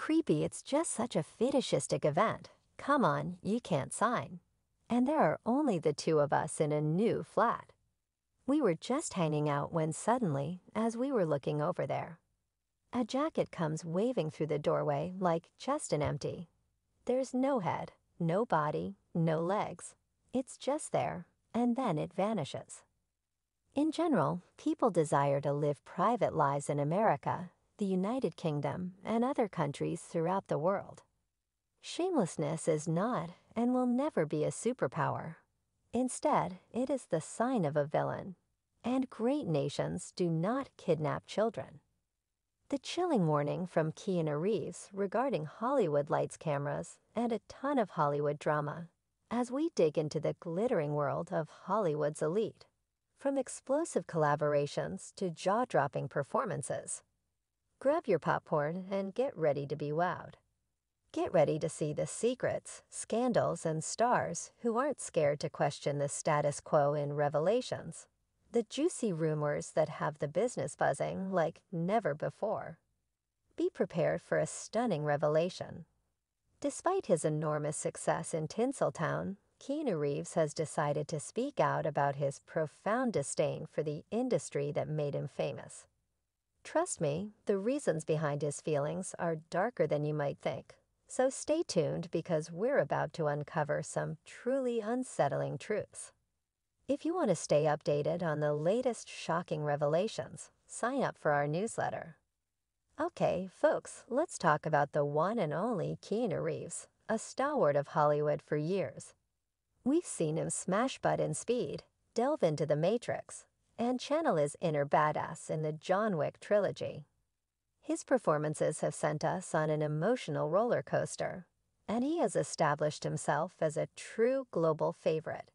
creepy, it's just such a fetishistic event. Come on, you can't sign. And there are only the two of us in a new flat. We were just hanging out when suddenly, as we were looking over there, a jacket comes waving through the doorway like just an empty. There's no head, no body, no legs. It's just there, and then it vanishes. In general, people desire to live private lives in America, the United Kingdom, and other countries throughout the world. Shamelessness is not and will never be a superpower. Instead, it is the sign of a villain. And great nations do not kidnap children. The chilling warning from Keanu Reeves regarding Hollywood lights, cameras, and a ton of Hollywood drama as we dig into the glittering world of Hollywood's elite. From explosive collaborations to jaw-dropping performances. Grab your popcorn and get ready to be wowed. Get ready to see the secrets, scandals, and stars who aren't scared to question the status quo in revelations. The juicy rumors that have the business buzzing like never before. Be prepared for a stunning revelation. Despite his enormous success in Tinseltown, Keanu Reeves has decided to speak out about his profound disdain for the industry that made him famous. Trust me, the reasons behind his feelings are darker than you might think. So stay tuned because we're about to uncover some truly unsettling truths. If you want to stay updated on the latest shocking revelations, sign up for our newsletter. Okay, folks, let's talk about the one and only Keanu Reeves, a stalwart of Hollywood for years. We've seen him smash butt in Speed, delve into the Matrix, and channel his inner badass in the John Wick trilogy. His performances have sent us on an emotional roller coaster, and he has established himself as a true global favorite.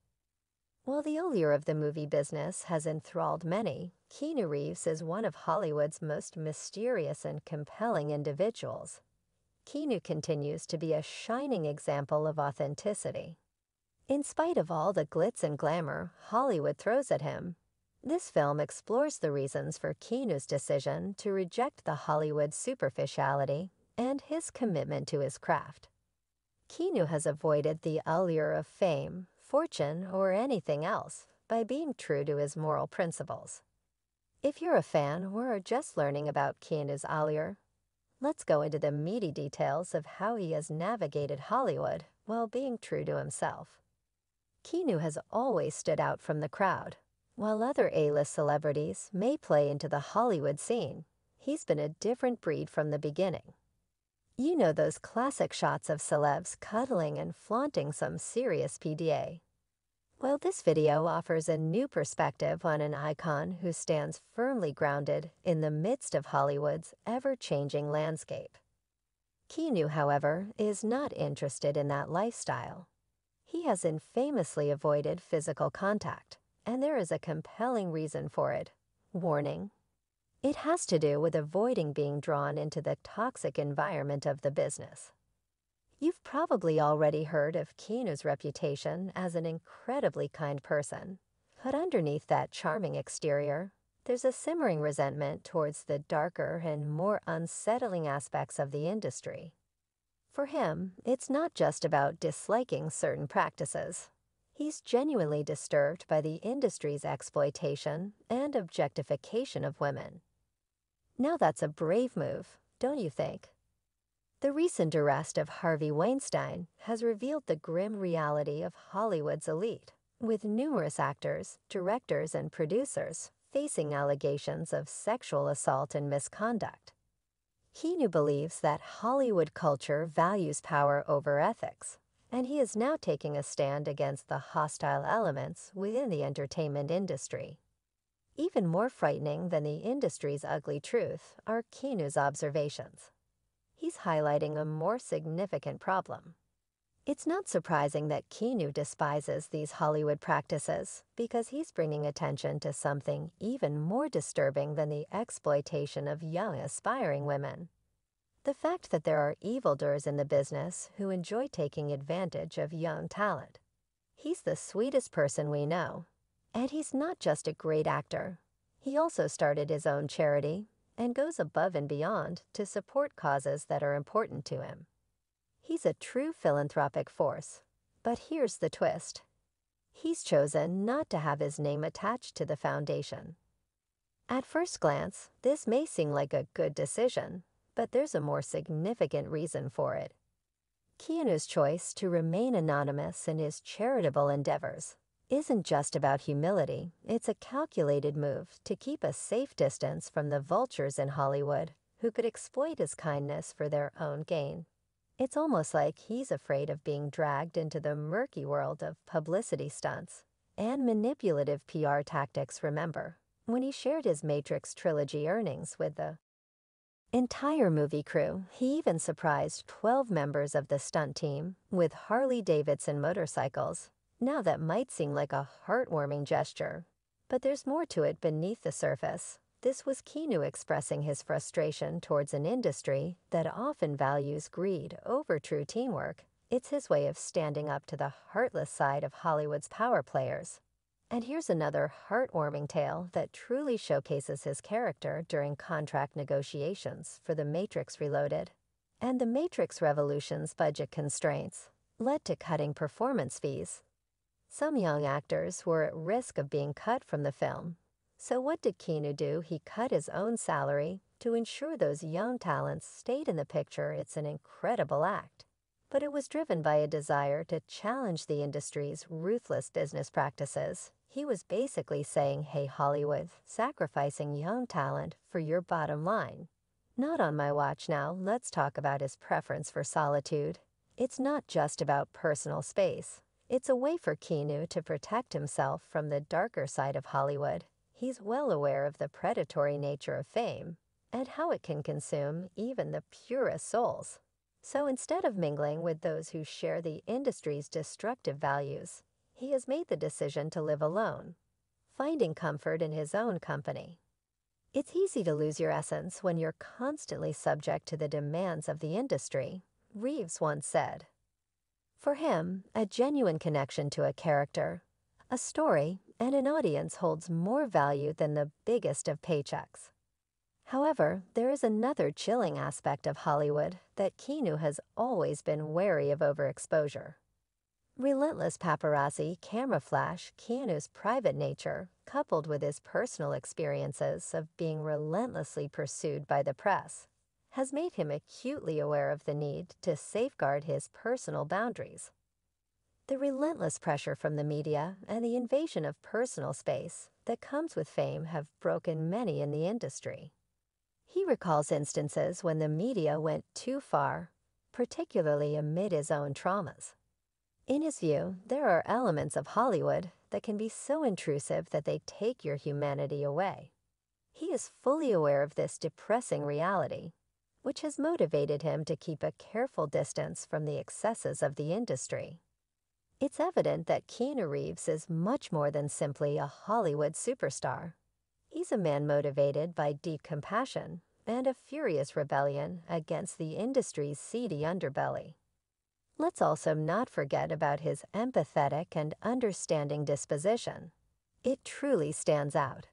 While the allure of the movie business has enthralled many, Keanu Reeves is one of Hollywood's most mysterious and compelling individuals. Keanu continues to be a shining example of authenticity. In spite of all the glitz and glamour Hollywood throws at him, this film explores the reasons for Keanu's decision to reject the Hollywood superficiality and his commitment to his craft. Keanu has avoided the allure of fame, fortune, or anything else by being true to his moral principles. If you're a fan or are just learning about Keanu's allure, let's go into the meaty details of how he has navigated Hollywood while being true to himself. Keanu has always stood out from the crowd. While other A-list celebrities may play into the Hollywood scene, he's been a different breed from the beginning. You know those classic shots of celebs cuddling and flaunting some serious PDA. Well, this video offers a new perspective on an icon who stands firmly grounded in the midst of Hollywood's ever-changing landscape. Keanu, however, is not interested in that lifestyle. He has infamously avoided physical contact, and there is a compelling reason for it. Warning. It has to do with avoiding being drawn into the toxic environment of the business. You've probably already heard of Keanu's reputation as an incredibly kind person, but underneath that charming exterior, there's a simmering resentment towards the darker and more unsettling aspects of the industry. For him, it's not just about disliking certain practices. He's genuinely disturbed by the industry's exploitation and objectification of women. Now that's a brave move, don't you think? The recent arrest of Harvey Weinstein has revealed the grim reality of Hollywood's elite, with numerous actors, directors, and producers facing allegations of sexual assault and misconduct. Keanu believes that Hollywood culture values power over ethics, and he is now taking a stand against the hostile elements within the entertainment industry. Even more frightening than the industry's ugly truth are Keanu's observations. He's highlighting a more significant problem. It's not surprising that Keanu despises these Hollywood practices because he's bringing attention to something even more disturbing than the exploitation of young, aspiring women. The fact that there are evildoers in the business who enjoy taking advantage of young talent. He's the sweetest person we know. And he's not just a great actor. He also started his own charity, and goes above and beyond to support causes that are important to him. He's a true philanthropic force, but here's the twist. He's chosen not to have his name attached to the foundation. At first glance, this may seem like a good decision, but there's a more significant reason for it. Keanu's choice to remain anonymous in his charitable endeavors isn't just about humility, it's a calculated move to keep a safe distance from the vultures in Hollywood who could exploit his kindness for their own gain. It's almost like he's afraid of being dragged into the murky world of publicity stunts and manipulative PR tactics, remember, when he shared his Matrix trilogy earnings with the entire movie crew. He even surprised 12 members of the stunt team with Harley-Davidson motorcycles. Now that might seem like a heartwarming gesture, but there's more to it beneath the surface. This was Keanu expressing his frustration towards an industry that often values greed over true teamwork. It's his way of standing up to the heartless side of Hollywood's power players. And here's another heartwarming tale that truly showcases his character during contract negotiations for The Matrix Reloaded. And The Matrix Revolution's budget constraints led to cutting performance fees. Some young actors were at risk of being cut from the film. So what did Keanu do? He cut his own salary to ensure those young talents stayed in the picture. It's an incredible act. But it was driven by a desire to challenge the industry's ruthless business practices. He was basically saying, hey Hollywood, sacrificing young talent for your bottom line. Not on my watch. Now, let's talk about his preference for solitude. It's not just about personal space. It's a way for Keanu to protect himself from the darker side of Hollywood. He's well aware of the predatory nature of fame and how it can consume even the purest souls. So instead of mingling with those who share the industry's destructive values, he has made the decision to live alone, finding comfort in his own company. It's easy to lose your essence when you're constantly subject to the demands of the industry, Reeves once said. For him, a genuine connection to a character, a story, and an audience holds more value than the biggest of paychecks. However, there is another chilling aspect of Hollywood that Keanu has always been wary of: overexposure. Relentless paparazzi camera flash. Keanu's private nature, coupled with his personal experiences of being relentlessly pursued by the press, has made him acutely aware of the need to safeguard his personal boundaries. The relentless pressure from the media and the invasion of personal space that comes with fame have broken many in the industry. He recalls instances when the media went too far, particularly amid his own traumas. In his view, there are elements of Hollywood that can be so intrusive that they take your humanity away. He is fully aware of this depressing reality, which has motivated him to keep a careful distance from the excesses of the industry. It's evident that Keanu Reeves is much more than simply a Hollywood superstar. He's a man motivated by deep compassion and a furious rebellion against the industry's seedy underbelly. Let's also not forget about his empathetic and understanding disposition. It truly stands out.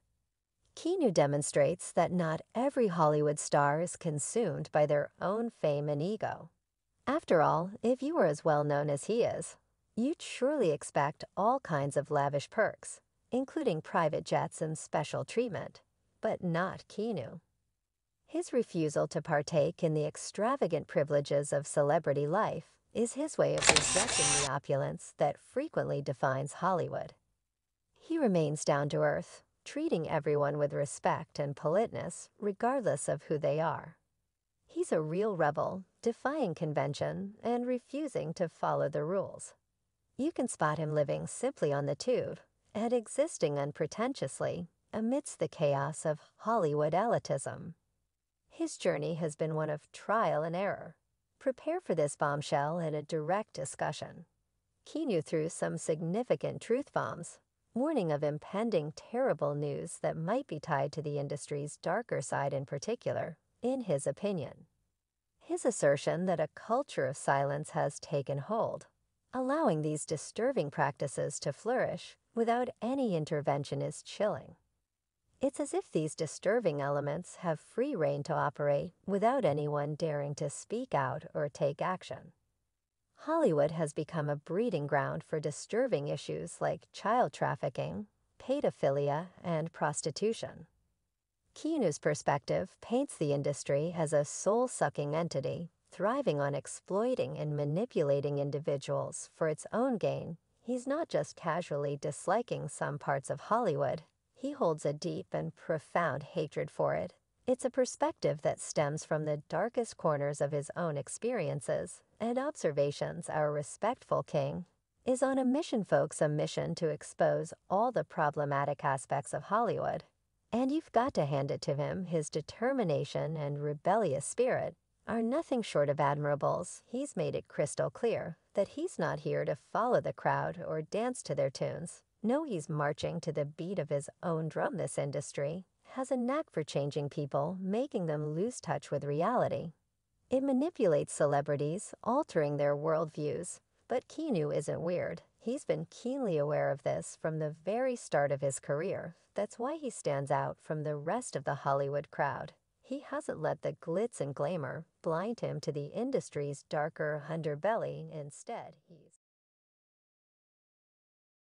Keanu demonstrates that not every Hollywood star is consumed by their own fame and ego. After all, if you are as well known as he is, you'd surely expect all kinds of lavish perks, including private jets and special treatment, but not Keanu. His refusal to partake in the extravagant privileges of celebrity life is his way of rejecting the opulence that frequently defines Hollywood. He remains down to earth, treating everyone with respect and politeness regardless of who they are. He's a real rebel, defying convention and refusing to follow the rules. You can spot him living simply on the tube and existing unpretentiously amidst the chaos of Hollywood elitism. His journey has been one of trial and error. Prepare for this bombshell in a direct discussion. Keanu threw some significant truth bombs, warning of impending terrible news that might be tied to the industry's darker side in particular, in his opinion. His assertion that a culture of silence has taken hold, allowing these disturbing practices to flourish without any intervention, is chilling. It's as if these disturbing elements have free rein to operate without anyone daring to speak out or take action. Hollywood has become a breeding ground for disturbing issues like child trafficking, pedophilia, and prostitution. Keanu's perspective paints the industry as a soul-sucking entity, thriving on exploiting and manipulating individuals for its own gain. He's not just casually disliking some parts of Hollywood, he holds a deep and profound hatred for it. It's a perspective that stems from the darkest corners of his own experiences and observations. Our respectful king is on a mission, folks, a mission to expose all the problematic aspects of Hollywood. And you've got to hand it to him, his determination and rebellious spirit are nothing short of admirables. He's made it crystal clear that he's not here to follow the crowd or dance to their tunes. No, he's marching to the beat of his own drum. This industry has a knack for changing people, making them lose touch with reality. It manipulates celebrities, altering their worldviews. But Keanu isn't weird. He's been keenly aware of this from the very start of his career. That's why he stands out from the rest of the Hollywood crowd. He hasn't let the glitz and glamour blind him to the industry's darker underbelly. Instead, he's